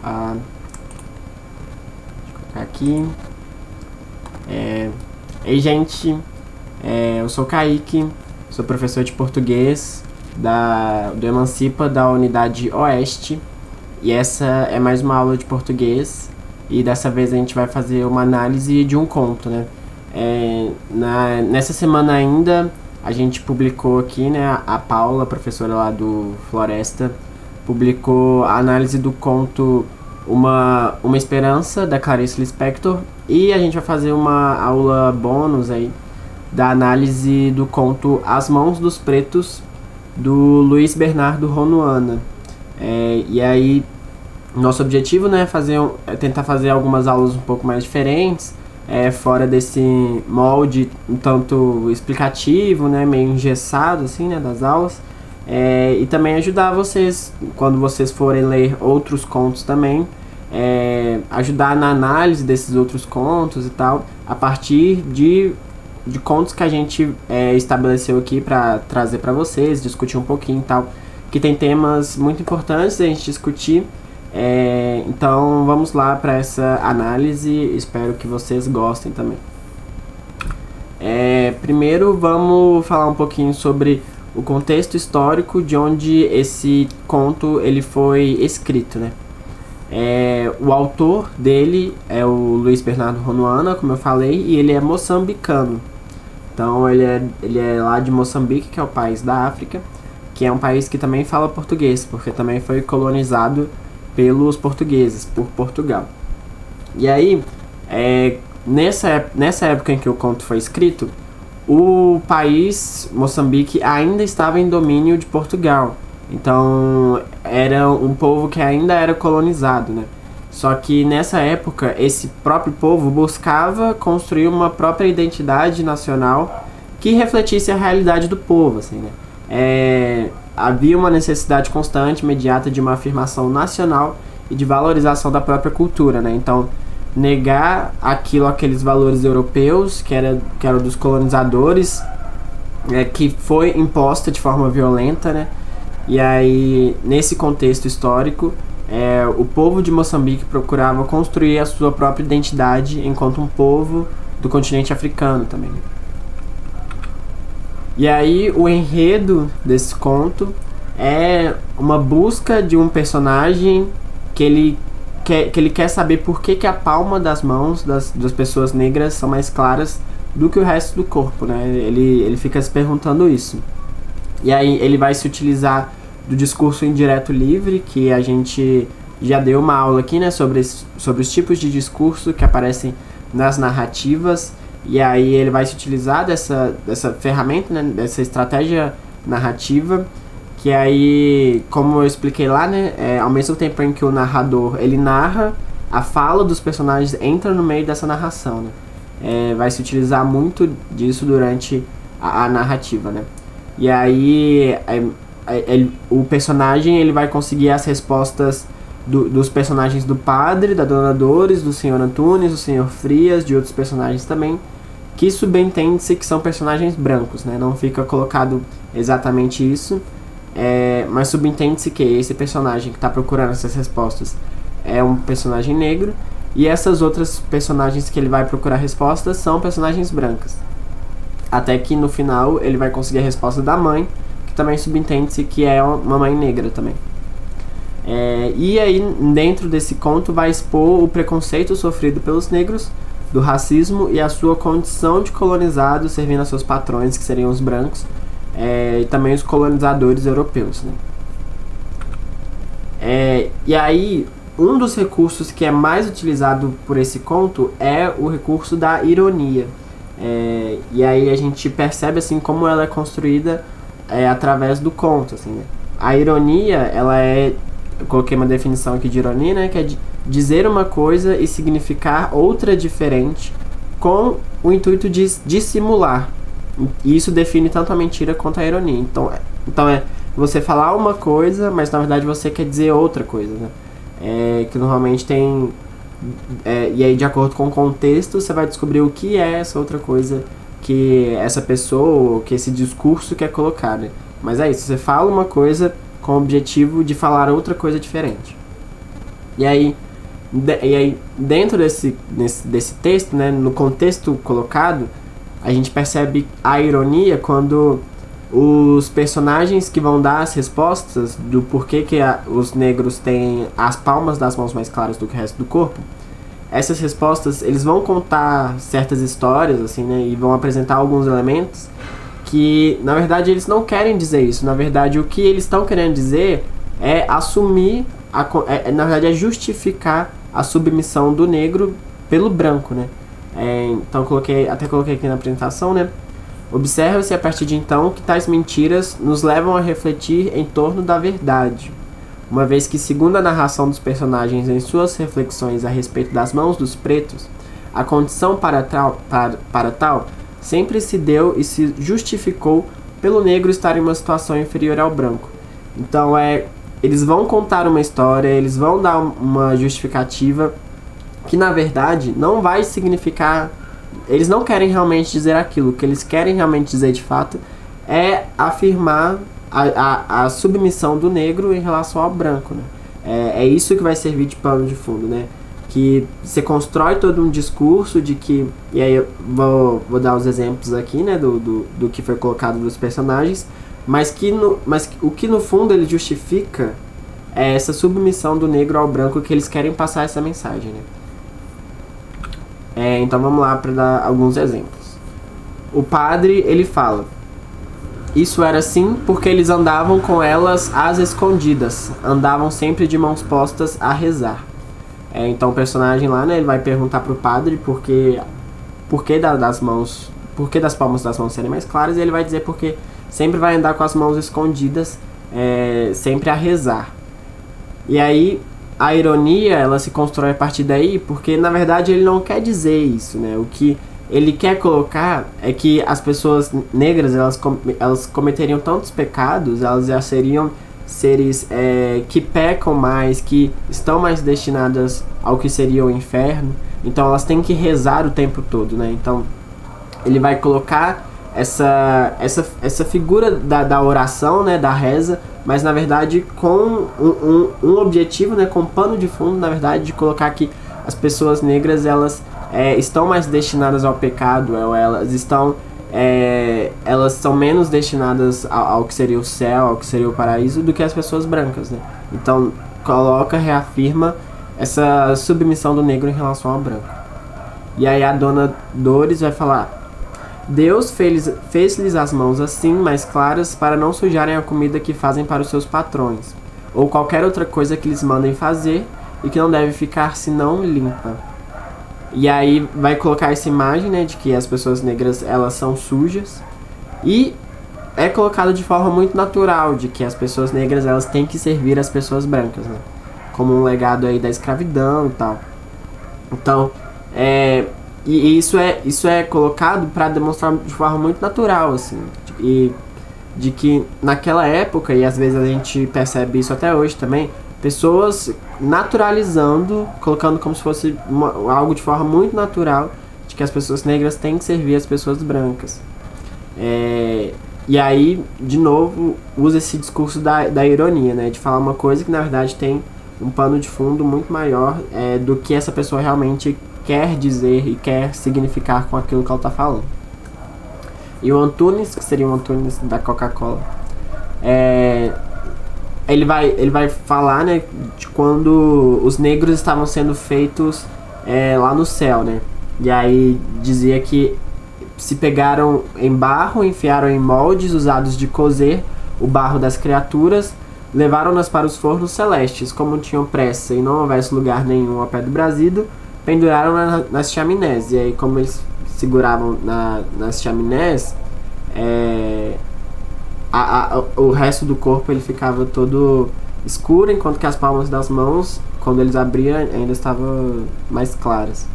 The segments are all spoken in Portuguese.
Deixa eu colocar aqui. Ei, gente, eu sou o Kaique, sou professor de português do Emancipa da Unidade Oeste, e essa é mais uma aula de português, e dessa vez a gente vai fazer uma análise de um conto, né? Nessa semana ainda a gente publicou aqui, né, a Paula, professora lá do Floresta, publicou a análise do conto Uma Esperança, da Clarice Lispector, e a gente vai fazer uma aula bônus aí da análise do conto As Mãos dos Pretos, do Luiz Bernardo Ronuana. E aí, nosso objetivo, né, é tentar fazer algumas aulas um pouco mais diferentes, fora desse molde um tanto explicativo, né, meio engessado assim, né, das aulas, e também ajudar vocês, quando vocês forem ler outros contos também, ajudar na análise desses outros contos e tal, a partir de contos que a gente estabeleceu aqui para trazer para vocês, discutir um pouquinho e tal, que tem temas muito importantes a gente discutir. Então vamos lá para essa análise, espero que vocês gostem também. Primeiro vamos falar um pouquinho sobre o contexto histórico de onde esse conto ele foi escrito, né? O autor dele é o Luiz Bernardo Ronuana, como eu falei, e ele é moçambicano. Então ele é lá de Moçambique, que é o país da África, que é um país que também fala português, porque também foi colonizado pelos portugueses, por Portugal. E aí, nessa época em que o conto foi escrito, o país, Moçambique, ainda estava em domínio de Portugal. Então, era um povo que ainda era colonizado, né? Só que nessa época, esse próprio povo buscava construir uma própria identidade nacional que refletisse a realidade do povo, assim, né? Havia uma necessidade constante, imediata, de uma afirmação nacional e de valorização da própria cultura, né? Então, negar aqueles valores europeus que eram dos colonizadores, que foi imposta de forma violenta, né? E aí, nesse contexto histórico, o povo de Moçambique procurava construir a sua própria identidade enquanto um povo do continente africano também. E aí, o enredo desse conto é uma busca de um personagem que ele quer saber por que a palma das mãos das pessoas negras são mais claras do que o resto do corpo, né? Ele fica se perguntando isso. E aí ele vai se utilizar do discurso indireto livre, que a gente já deu uma aula aqui, né, sobre os tipos de discurso que aparecem nas narrativas. E aí ele vai se utilizar dessa ferramenta, né, dessa estratégia narrativa, que aí, como eu expliquei lá, né, ao mesmo tempo em que o narrador ele narra, a fala dos personagens entra no meio dessa narração, né? Vai se utilizar muito disso durante a narrativa, né? E aí o personagem ele vai conseguir as respostas dos personagens do padre, da Dona Dores, do Senhor Antunes, do Senhor Frias, de outros personagens também, que subentende-se que são personagens brancos, né? Não fica colocado exatamente isso, mas subentende-se que esse personagem que está procurando essas respostas é um personagem negro, e essas outras personagens que ele vai procurar respostas são personagens brancas. Até que no final ele vai conseguir a resposta da mãe, que também subentende-se que é uma mãe negra também. E aí, dentro desse conto, vai expor o preconceito sofrido pelos negros, do racismo e a sua condição de colonizado servindo a seus patrões, que seriam os brancos, e também os colonizadores europeus, né? E aí, um dos recursos que é mais utilizado por esse conto é o recurso da ironia. E aí a gente percebe assim como ela é construída através do conto, assim, né? A ironia, eu coloquei uma definição aqui de ironia, né, que é dizer uma coisa e significar outra diferente com o intuito de dissimular. E isso define tanto a mentira quanto a ironia. Então é você falar uma coisa, mas na verdade você quer dizer outra coisa, né? Que normalmente tem... e aí, de acordo com o contexto, você vai descobrir o que é essa outra coisa que essa pessoa, que esse discurso quer colocar, né? Mas é isso, você fala uma coisa com o objetivo de falar outra coisa diferente. E aí, dentro desse texto, né, no contexto colocado, a gente percebe a ironia quando os personagens que vão dar as respostas do porquê que os negros têm as palmas das mãos mais claras do que o resto do corpo, essas respostas, eles vão contar certas histórias, assim, né, e vão apresentar alguns elementos que, na verdade, eles não querem dizer isso. Na verdade, o que eles estão querendo dizer é assumir, na verdade, é justificar a submissão do negro pelo branco, né. Então, até coloquei aqui na apresentação, né. Observa-se a partir de então que tais mentiras nos levam a refletir em torno da verdade, uma vez que, segundo a narração dos personagens em suas reflexões a respeito das mãos dos pretos, a condição para tal sempre se deu e se justificou pelo negro estar em uma situação inferior ao branco. Então, eles vão contar uma história, eles vão dar uma justificativa que, na verdade, não vai significar. Eles não querem realmente dizer aquilo. O que eles querem realmente dizer de fato é afirmar a submissão do negro em relação ao branco, né? É isso que vai servir de pano de fundo, né? Que você constrói todo um discurso de que... E aí eu vou dar os exemplos aqui, né? Do que foi colocado dos personagens. Mas o que no fundo ele justifica é essa submissão do negro ao branco, que eles querem passar essa mensagem, né? Então vamos lá para dar alguns exemplos. O padre, ele fala: isso era assim porque eles andavam com elas às escondidas, andavam sempre de mãos postas a rezar. Então o personagem lá, né, ele vai perguntar pro padre por que das palmas das mãos serem mais claras, e ele vai dizer porque sempre vai andar com as mãos escondidas, sempre a rezar. E aí a ironia, ela se constrói a partir daí, porque na verdade ele não quer dizer isso, né? O que ele quer colocar é que as pessoas negras, elas cometeriam tantos pecados, elas já seriam seres que pecam mais, que estão mais destinadas ao que seria o inferno, então elas têm que rezar o tempo todo, né? Então ele vai colocar essa figura da oração, né, da reza, mas na verdade com um objetivo, né, com um pano de fundo, na verdade, de colocar que as pessoas negras, elas estão mais destinadas ao pecado, elas são menos destinadas ao que seria o céu, ao que seria o paraíso, do que as pessoas brancas, né? Então reafirma essa submissão do negro em relação ao branco. E aí a dona Dores vai falar: Deus fez-lhes as mãos assim mais claras para não sujarem a comida que fazem para os seus patrões, ou qualquer outra coisa que lhes mandem fazer, e que não deve ficar senão limpa. E aí vai colocar essa imagem, né, de que as pessoas negras, elas são sujas, e é colocado de forma muito natural de que as pessoas negras, elas têm que servir as pessoas brancas, né, como um legado aí da escravidão e tal. Então, e isso é colocado para demonstrar de forma muito natural, assim, e de que naquela época, e às vezes a gente percebe isso até hoje também, pessoas naturalizando, colocando como se fosse algo de forma muito natural, de que as pessoas negras têm que servir as pessoas brancas. E aí, de novo, usa esse discurso da ironia, né, de falar uma coisa que na verdade tem um pano de fundo muito maior do que essa pessoa realmente quer dizer e quer significar com aquilo que ela está falando. E o Antunes, que seria o Antunes da Coca-Cola, ele vai falar, né, de quando os negros estavam sendo feitos lá no céu, né? E aí dizia que se pegaram em barro, enfiaram em moldes usados de cozer o barro das criaturas, levaram-nas para os fornos celestes. Como tinham pressa e não houvesse lugar nenhum ao pé do brasido, penduraram nas chaminés. E aí, como eles seguravam nas chaminés, o resto do corpo ele ficava todo escuro, enquanto que as palmas das mãos, quando eles abriam, ainda estavam mais claras.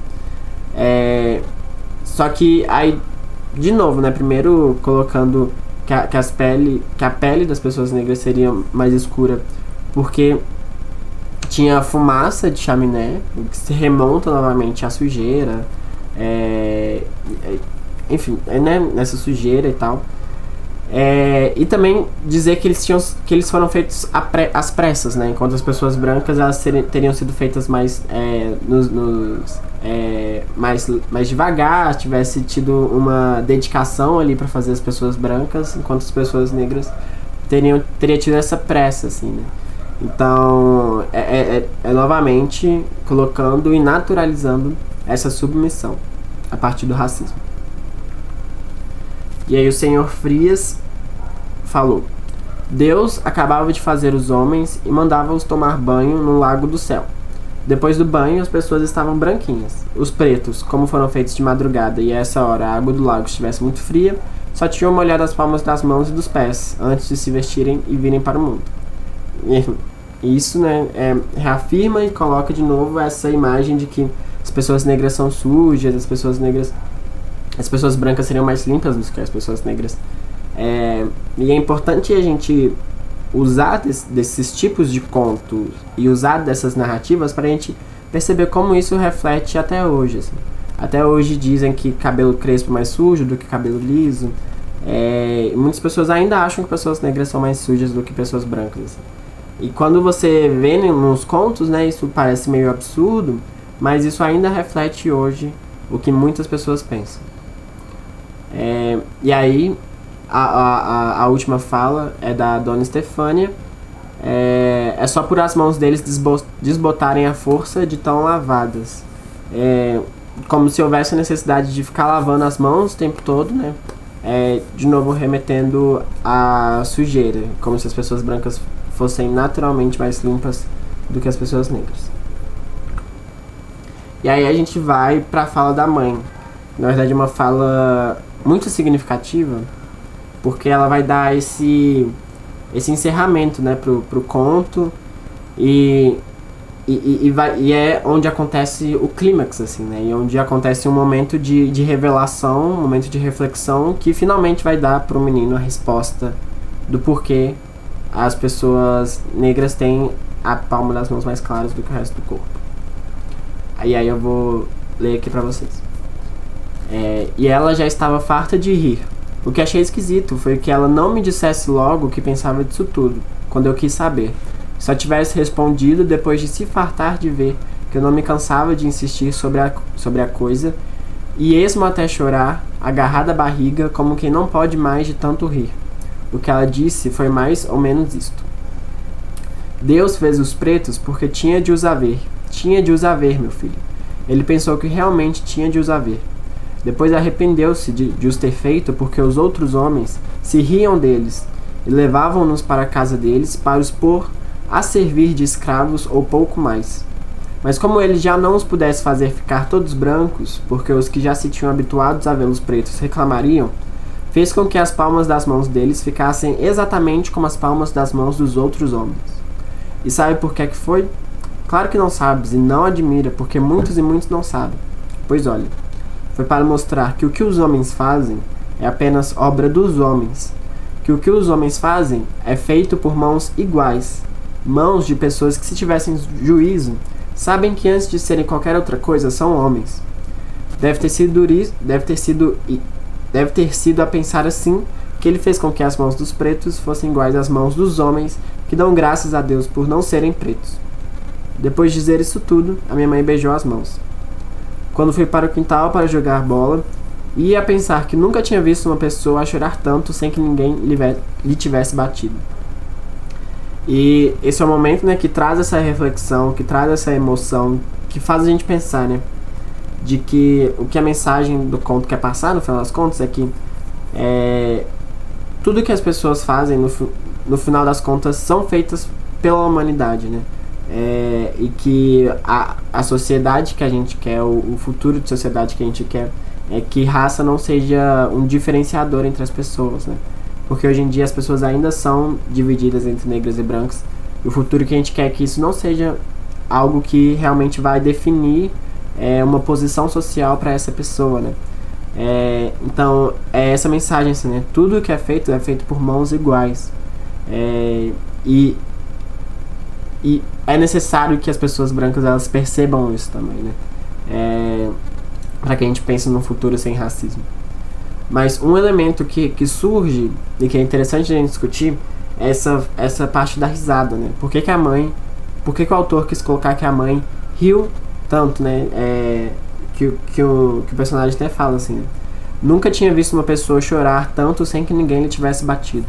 Só que aí, de novo, né, primeiro colocando que a pele das pessoas negras seria mais escura porque tinha fumaça de chaminé, que se remonta novamente à sujeira, enfim, né, nessa sujeira e tal. E também dizer que eles foram feitos às pressas, né? Enquanto as pessoas brancas elas teriam sido feitas mais, mais devagar, tivesse tido uma dedicação ali para fazer as pessoas brancas, enquanto as pessoas negras teria tido essa pressa, assim, né? Então, novamente colocando e naturalizando essa submissão a partir do racismo. E aí o senhor Frias falou: Deus acabava de fazer os homens e mandava-os tomar banho no lago do céu. Depois do banho, as pessoas estavam branquinhas. Os pretos, como foram feitos de madrugada e a essa hora a água do lago estivesse muito fria, só tinham molhado as palmas das mãos e dos pés antes de se vestirem e virem para o mundo. E isso, né, reafirma e coloca de novo essa imagem de que as pessoas negras são sujas, as pessoas brancas seriam mais limpas do que as pessoas negras. E é importante a gente usar desses tipos de contos e usar dessas narrativas para a gente perceber como isso reflete até hoje, assim. Até hoje dizem que cabelo crespo é mais sujo do que cabelo liso. Muitas pessoas ainda acham que pessoas negras são mais sujas do que pessoas brancas, assim. E quando você vê nos contos, né, isso parece meio absurdo, mas isso ainda reflete hoje o que muitas pessoas pensam. E aí a última fala é da Dona Estefânia. É só por as mãos deles desbotarem a força de tão lavadas. Como se houvesse a necessidade de ficar lavando as mãos o tempo todo, né? De novo remetendo à sujeira, como se as pessoas brancas fossem naturalmente mais limpas do que as pessoas negras. E aí a gente vai para a fala da mãe. Na verdade é uma fala muito significativa, porque ela vai dar esse encerramento, né, pro conto, e é onde acontece o clímax, assim, né, e onde acontece um momento de revelação, um momento de reflexão, que finalmente vai dar pro menino a resposta do porquê as pessoas negras têm a palma das mãos mais claras do que o resto do corpo. Aí eu vou ler aqui pra vocês. E ela já estava farta de rir. O que achei esquisito foi que ela não me dissesse logo o que pensava disso tudo, quando eu quis saber. Só tivesse respondido depois de se fartar de ver que eu não me cansava de insistir sobre a coisa, e esmo até chorar, agarrada à barriga, como quem não pode mais de tanto rir. O que ela disse foi mais ou menos isto: Deus fez os pretos porque tinha de os haver. Tinha de os haver, meu filho. Ele pensou que realmente tinha de os haver. Depois arrependeu-se de os ter feito porque os outros homens se riam deles e levavam-nos para a casa deles para os pôr a servir de escravos ou pouco mais. Mas como ele já não os pudesse fazer ficar todos brancos, porque os que já se tinham habituados a vê-los pretos reclamariam, fez com que as palmas das mãos deles ficassem exatamente como as palmas das mãos dos outros homens. E sabe por que foi? Claro que não sabes e não admira, porque muitos e muitos não sabem. Pois olha, foi para mostrar que o que os homens fazem é apenas obra dos homens, que o que os homens fazem é feito por mãos iguais, mãos de pessoas que, se tivessem juízo, sabem que antes de serem qualquer outra coisa são homens. Deve ter sido a pensar assim que ele fez com que as mãos dos pretos fossem iguais às mãos dos homens que dão graças a Deus por não serem pretos. Depois de dizer isso tudo, a minha mãe beijou as mãos. Quando fui para o quintal para jogar bola, ia a pensar que nunca tinha visto uma pessoa chorar tanto sem que ninguém lhe tivesse batido. E esse é o momento, né, que traz essa reflexão, que traz essa emoção, que faz a gente pensar, né, de que o que a mensagem do conto quer passar, no final das contas, é que tudo que as pessoas fazem, no final das contas, são feitas pela humanidade, né? E que a sociedade que a gente quer, o futuro de sociedade que a gente quer, é que raça não seja um diferenciador entre as pessoas, né? Porque hoje em dia as pessoas ainda são divididas entre negros e brancos, e o futuro que a gente quer é que isso não seja algo que realmente vai definir uma posição social para essa pessoa, né? Então, é essa mensagem, assim, né? Tudo que é feito por mãos iguais. E é necessário que as pessoas brancas elas percebam isso também, né? Para que a gente pense num futuro sem racismo. Mas um elemento que surge e que é interessante a gente discutir é essa parte da risada, né? Por que o autor quis colocar que a mãe riu tanto, né? Que o personagem até fala assim, né? Nunca tinha visto uma pessoa chorar tanto sem que ninguém lhe tivesse batido.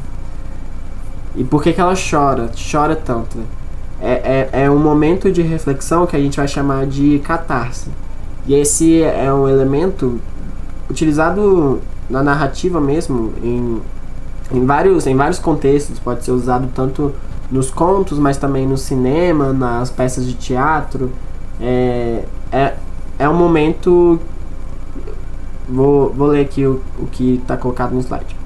E por que ela chora tanto, né? É um momento de reflexão que a gente vai chamar de catarse. E esse é um elemento utilizado na narrativa mesmo, em vários contextos. Pode ser usado tanto nos contos, mas também no cinema, nas peças de teatro. É um momento... Vou ler aqui o que está colocado no slide.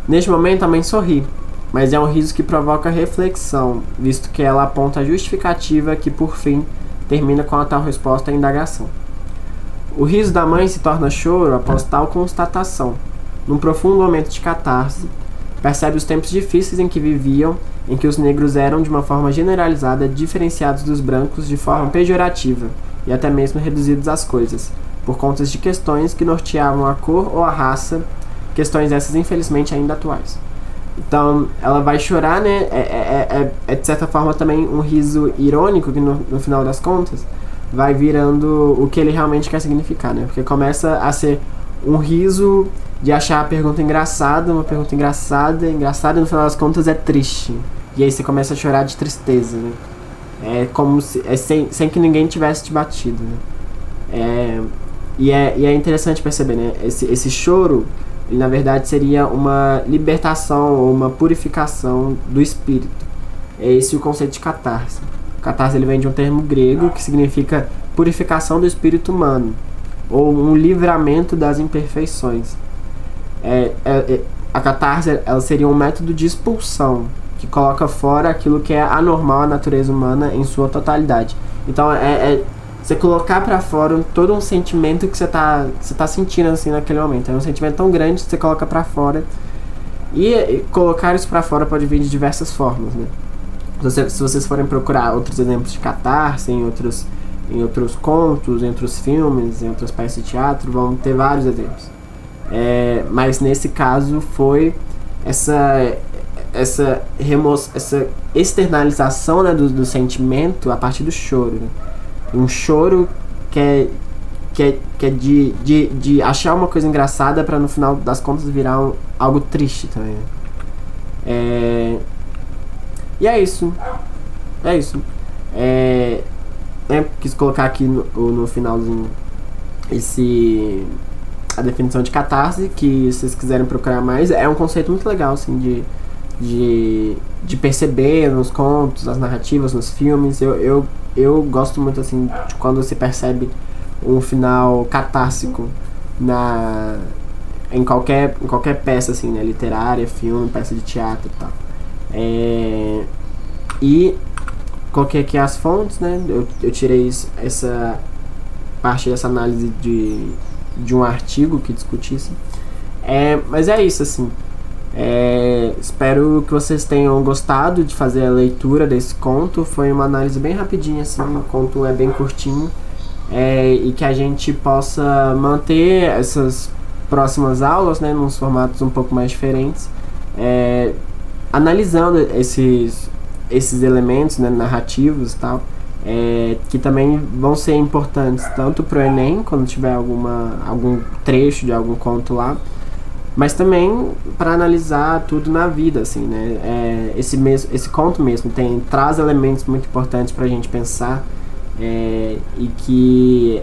Neste momento a mãe sorri, mas é um riso que provoca reflexão, visto que ela aponta a justificativa que, por fim, termina com a tal resposta à indagação. O riso da mãe se torna choro após tal constatação. Num profundo momento de catarse, percebe os tempos difíceis em que viviam, em que os negros eram, de uma forma generalizada, diferenciados dos brancos de forma pejorativa e até mesmo reduzidos às coisas, por conta de questões que norteavam a cor ou a raça, questões essas infelizmente ainda atuais. Então, ela vai chorar, né? É de certa forma também um riso irônico, que no final das contas vai virando o que ele realmente quer significar, né? Porque começa a ser um riso de achar a pergunta engraçada, uma pergunta engraçada, e no final das contas é triste. E aí você começa a chorar de tristeza, né? É como se... sem que ninguém tivesse te batido, né? E é interessante perceber, né? Esse choro, ele, na verdade, seria uma libertação ou uma purificação do espírito. É esse o conceito de catarse. Catarse, ele vem de um termo grego que significa purificação do espírito humano, ou um livramento das imperfeições. A catarse, ela seria um método de expulsão que coloca fora aquilo que é anormal à natureza humana em sua totalidade. Então, você colocar pra fora todo um sentimento que você tá sentindo assim naquele momento. É um sentimento tão grande que você coloca pra fora. E colocar isso pra fora pode vir de diversas formas, né? Se vocês forem procurar outros exemplos de catarse em outros contos, em outros filmes, em outras peças de teatro, vão ter vários exemplos. Mas nesse caso foi essa externalização, né, do sentimento a partir do choro, né? Um choro que é de achar uma coisa engraçada para no final das contas virar algo triste também, né? E é isso. Quis colocar aqui no finalzinho a definição de catarse, que se vocês quiserem procurar mais, é um conceito muito legal assim, de perceber nos contos, nas narrativas, nos filmes. Eu gosto muito assim de quando você percebe um final catársico em qualquer peça assim, né, literária, filme, peça de teatro e tal. E coloquei aqui as fontes, né? Eu tirei essa parte dessa análise de um artigo que discutisse. Mas é isso, assim. Espero que vocês tenham gostado de fazer a leitura desse conto. Foi uma análise bem rapidinha, assim. O conto é bem curtinho. E que a gente possa manter essas próximas aulas, né, nos formatos um pouco mais diferentes, analisando esses elementos, né, narrativos e tal, que também vão ser importantes tanto para o Enem, quando tiver algum trecho de algum conto lá, mas também para analisar tudo na vida, assim, né? Esse conto mesmo traz elementos muito importantes para a gente pensar, e que,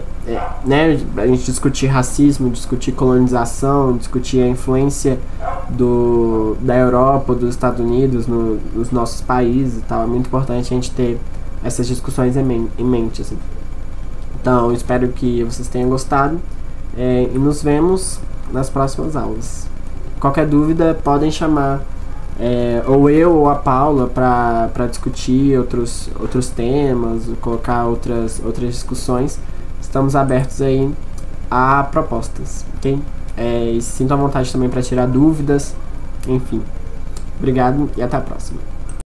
né, a gente discutir racismo, discutir colonização, discutir a influência da Europa, dos Estados Unidos nos nossos países e tal. É muito importante a gente ter essas discussões em mente, assim. Então, espero que vocês tenham gostado, e nos vemos nas próximas aulas. Qualquer dúvida, podem chamar ou eu ou a Paula para discutir outros temas, colocar outras discussões. Estamos abertos aí a propostas, ok? E sintam à vontade também para tirar dúvidas, enfim. Obrigado e até a próxima.